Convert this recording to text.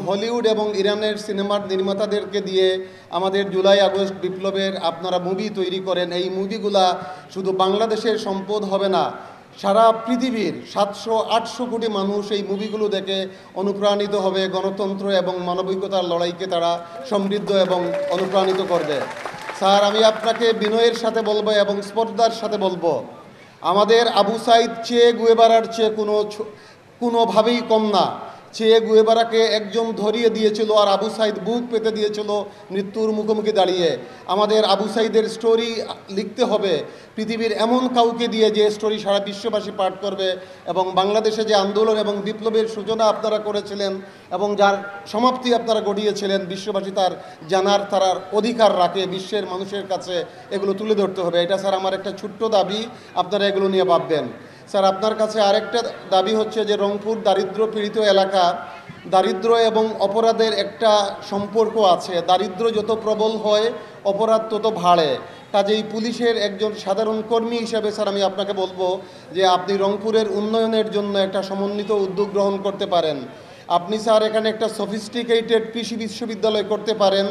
Hollywood এবং ইরানের সিনেমার নির্মাতাদেরকে দিয়ে আমাদের জুলাই আগস্ট বিপ্লবের আপনারা মুভি তৈরি করেন। এই মুভিগুলা শুধু বাংলাদেশের সম্পদ হবে না, সারা পৃথিবীর 700-800 কোটি মানুষ এই মুভিগুলো দেখে অনুপ্রাণিত হবে, গণতন্ত্র এবং মানবিকতার লড়াইকে তারা সমৃদ্ধ এবং অনুপ্রাণিত করবে। স্যার, আমি আপনাকে বিনয়ের সাথে বলবো এবং স্পর্ধার সাথে বলবো, আমাদের আবু সাইদ চে গুয়েভারার চেয়ে কোনোভাবেই কম না। চে গুয়েভারাকে একজন ধরিয়ে দিয়েছিল আর আবু সাইদ বুক পেতে দিয়েছিল মৃত্যুর মুখোমুখি দাঁড়িয়ে। আমাদের আবু সাইদের স্টোরি লিখতে হবে পৃথিবীর এমন কাউকে দিয়ে, যে স্টোরি সারা বিশ্ববাসী পাঠ করবে এবং বাংলাদেশে যে আন্দোলন এবং বিপ্লবের সূচনা আপনারা করেছিলেন এবং যার সমাপ্তি আপনারা ঘটিয়েছিলেন, বিশ্ববাসী তার জানার তার অধিকার রাখে, বিশ্বের মানুষের কাছে এগুলো তুলে ধরতে হবে। এটা স্যার আমার একটা ছোট্ট দাবি, আপনারা এগুলো নিয়ে ভাববেন। স্যার, আপনার কাছে আরেকটা দাবি হচ্ছে যে রংপুর দারিদ্র পীড়িত এলাকা, দারিদ্র এবং অপরাধের একটা সম্পর্ক আছে। দারিদ্র যত প্রবল হয় অপরাধ তত বাড়ে। কাজেই পুলিশের একজন সাধারণ কর্মী হিসেবে স্যার আমি আপনাকে বলবো যে আপনি রংপুরের উন্নয়নের জন্য একটা সমন্বিত উদ্যোগ গ্রহণ করতে পারেন। আপনি স্যার এখানে একটা সফিস্টিকেটেড কৃষি বিশ্ববিদ্যালয় করতে পারেন,